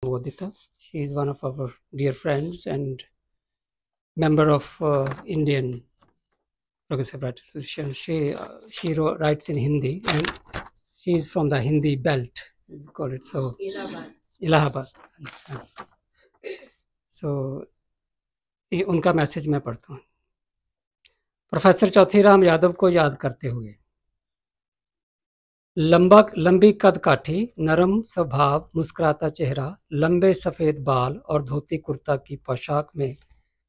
Vodita. She is one of our dear friends and member of Indian Progressive Writers Association. She writes in Hindi and she is from the Hindi belt. We call it so. Allahabad. So उनका message मैं पढ़ता हूँ। Professor Chauthiram Yadav को याद करते हुए। लंबी कद काठी, नरम स्वभाव, मुस्कुराता चेहरा, लंबे सफेद बाल और धोती कुर्ता की पोशाक में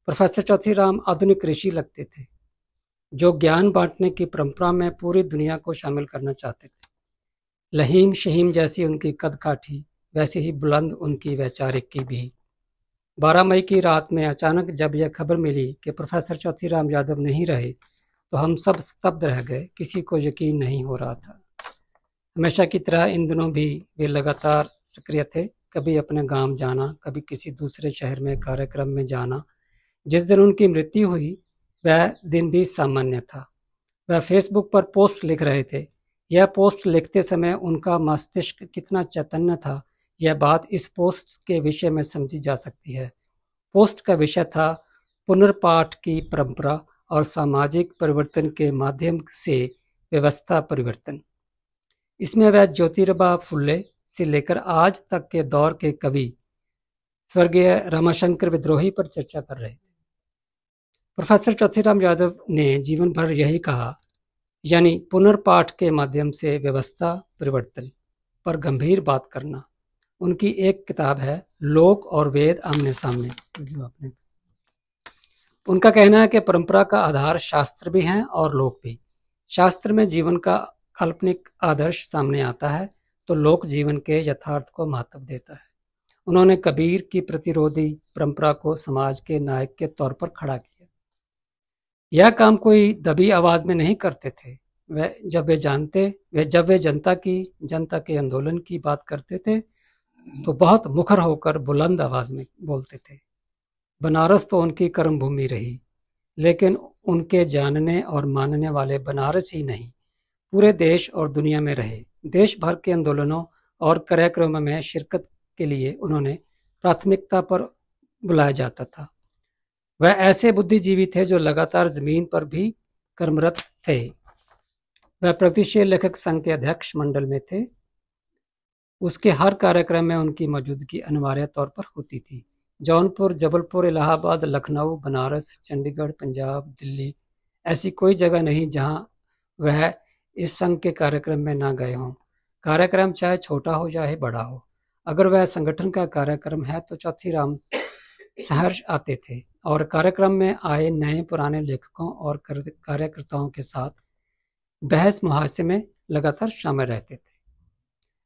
प्रोफेसर चौथीराम आधुनिक ऋषि लगते थे, जो ज्ञान बांटने की परंपरा में पूरी दुनिया को शामिल करना चाहते थे। लहीम शहीम जैसी उनकी कद काठी, वैसे ही बुलंद उनकी वैचारिकी भी। 12 मई की रात में अचानक जब यह खबर मिली कि प्रोफेसर चौथीराम यादव नहीं रहे, तो हम सब स्तब्ध रह गए। किसी को यकीन नहीं हो रहा था। हमेशा की तरह इन दिनों भी वे लगातार सक्रिय थे। कभी अपने गांव जाना, कभी किसी दूसरे शहर में कार्यक्रम में जाना। जिस दिन उनकी मृत्यु हुई, वह दिन भी सामान्य था। वह फेसबुक पर पोस्ट लिख रहे थे। यह पोस्ट लिखते समय उनका मस्तिष्क कितना चैतन्य था, यह बात इस पोस्ट के विषय में समझी जा सकती है। पोस्ट का विषय था पुनर्पाठ की परंपरा और सामाजिक परिवर्तन के माध्यम से व्यवस्था परिवर्तन। इसमें वह ज्योतिबा फुले से लेकर आज तक के दौर के कवि स्वर्गीय रमाशंकर विद्रोही पर चर्चा कर रहे थे। प्रोफेसर चौथीराम यादव ने जीवन भर यही कहा, यानी पुनर्पाठ के माध्यम से व्यवस्था परिवर्तन पर गंभीर बात करना। उनकी एक किताब है लोक और वेद आमने सामने, जो आपने। उनका कहना है कि परंपरा का आधार शास्त्र भी हैं और लोक भी। शास्त्र में जीवन का काल्पनिक आदर्श सामने आता है, तो लोक जीवन के यथार्थ को महत्व देता है। उन्होंने कबीर की प्रतिरोधी परंपरा को समाज के नायक के तौर पर खड़ा किया। यह काम कोई दबी आवाज में नहीं करते थे। जब वे जनता के आंदोलन की बात करते थे, तो बहुत मुखर होकर बुलंद आवाज में बोलते थे। बनारस तो उनकी कर्मभूमि रही, लेकिन उनके जानने और मानने वाले बनारस ही नहीं, पूरे देश और दुनिया में रहे। देश भर के आंदोलनों और कार्यक्रमों में शिरकत के लिए उन्होंने प्राथमिकता पर बुलाया जाता था। वह ऐसे बुद्धिजीवी थे जो लगातार जमीन पर भी कर्मरत थे। वह प्रगतिशील लेखक संघ के अध्यक्ष मंडल में थे। उसके हर कार्यक्रम में उनकी मौजूदगी अनिवार्य तौर पर होती थी। जौनपुर, जबलपुर, इलाहाबाद, लखनऊ, बनारस, चंडीगढ़, पंजाब, दिल्ली, ऐसी कोई जगह नहीं जहां वह इस संघ के कार्यक्रम में ना गए हों। कार्यक्रम चाहे छोटा हो चाहे बड़ा हो, अगर वह संगठन का कार्यक्रम है तो चौथीराम सहर्ष आते थे और कार्यक्रम में आए नए पुराने लेखकों और कार्यकर्ताओं के साथ बहस मुहासे में लगातार शामिल रहते थे।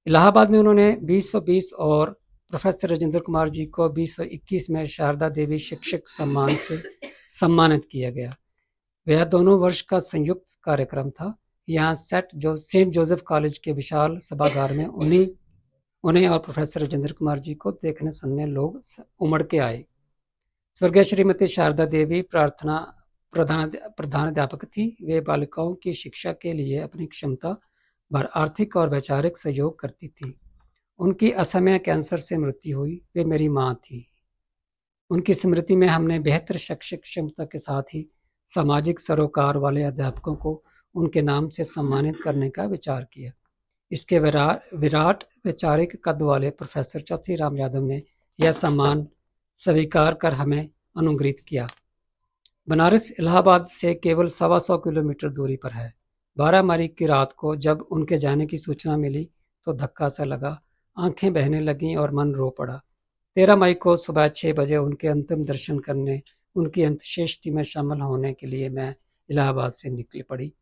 इलाहाबाद में उन्होंने 2020 और प्रोफेसर राजेंद्र कुमार जी को 2021 में शारदा देवी शिक्षक सम्मान से सम्मानित किया गया। वह दोनों वर्ष का संयुक्त कार्यक्रम था। यहाँ सेंट जोसेफ कॉलेज के विशाल सभागार में उन्हें और प्रोफेसर राजेंद्र कुमार जी को देखने सुनने लोग उमड़ के आए। स्वर्गीय श्रीमती शारदा देवी प्रधानाध्यापक थी। वे बालिकाओं की शिक्षा के लिए अपनी क्षमता भर आर्थिक और वैचारिक सहयोग करती थी। उनकी असमय कैंसर से मृत्यु हुई। वे मेरी माँ थी। उनकी स्मृति में हमने बेहतर शैक्षिक क्षमता के साथ ही सामाजिक सरोकार वाले अध्यापकों को उनके नाम से सम्मानित करने का विचार किया। इसके विराट वैचारिक कद वाले प्रोफेसर चौथीराम यादव ने यह सम्मान स्वीकार कर हमें अनुग्रहित किया। बनारस इलाहाबाद से केवल 125 किलोमीटर दूरी पर है। 12 मई की रात को जब उनके जाने की सूचना मिली तो धक्का सा लगा, आंखें बहने लगीं और मन रो पड़ा। 13 मई को सुबह 6 बजे उनके अंतिम दर्शन करने, उनकी अंत्येष्टि में शामिल होने के लिए मैं इलाहाबाद से निकली पड़ी।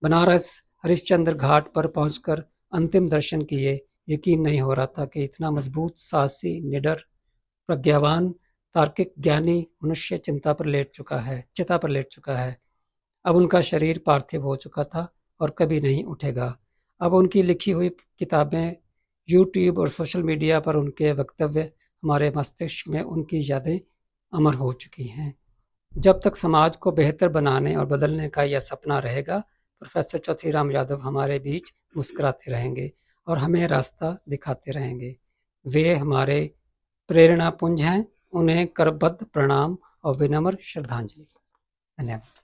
बनारस हरिश्चंद्र घाट पर पहुंचकर अंतिम दर्शन किए। यकीन नहीं हो रहा था कि इतना मजबूत, साहसी, निडर, प्रज्ञावान, तार्किक, ज्ञानी मनुष्य चिता पर लेट चुका है। अब उनका शरीर पार्थिव हो चुका था और कभी नहीं उठेगा। अब उनकी लिखी हुई किताबें, यूट्यूब और सोशल मीडिया पर उनके वक्तव्य हमारे मस्तिष्क में उनकी यादें अमर हो चुकी हैं। जब तक समाज को बेहतर बनाने और बदलने का यह सपना रहेगा, प्रोफेसर चौथीराम यादव हमारे बीच मुस्कुराते रहेंगे और हमें रास्ता दिखाते रहेंगे। वे हमारे प्रेरणा पुंज हैं, उन्हें करबद्ध प्रणाम और विनम्र श्रद्धांजलि। धन्यवाद।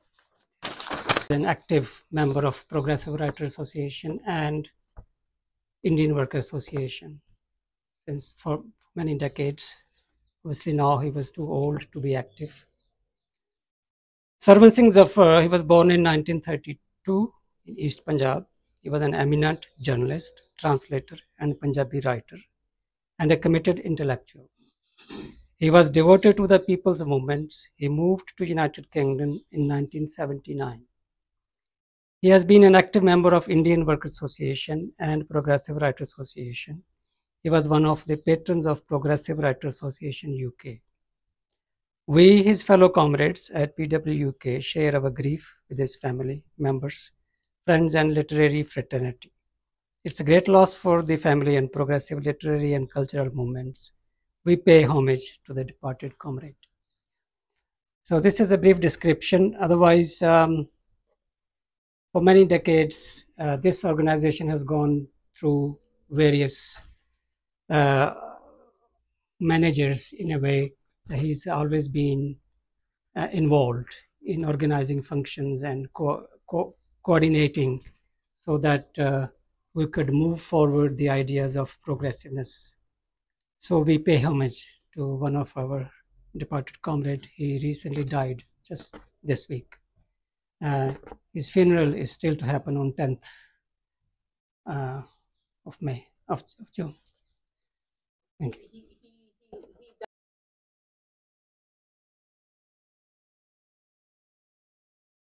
An active member of Progressive Writers Association and Indian Workers Association since for many decades. Obviously now he was too old to be active. Sarwan Singh Zafar, he was born in 1932 in East Punjab. He was an eminent journalist, translator, and Punjabi writer, and a committed intellectual. He was devoted to the people's movements. He moved to United Kingdom in 1979. He has been an active member of Indian Workers Association and Progressive Writers Association. He was one of the patrons of Progressive Writers Association UK. We, his fellow comrades at PWUK, share our grief with his family, members, friends, and literary fraternity. It's a great loss for the family and progressive literary and cultural movements. We pay homage to the departed comrade. So this is a brief description. Otherwise, for many decades, this organization has gone through various managers in a way. He's always been involved in organizing functions and coordinating so that we could move forward the ideas of progressiveness. So we pay homage to one of our departed comrade. He recently died just this week. His funeral is still to happen on 10th of June. Thank you.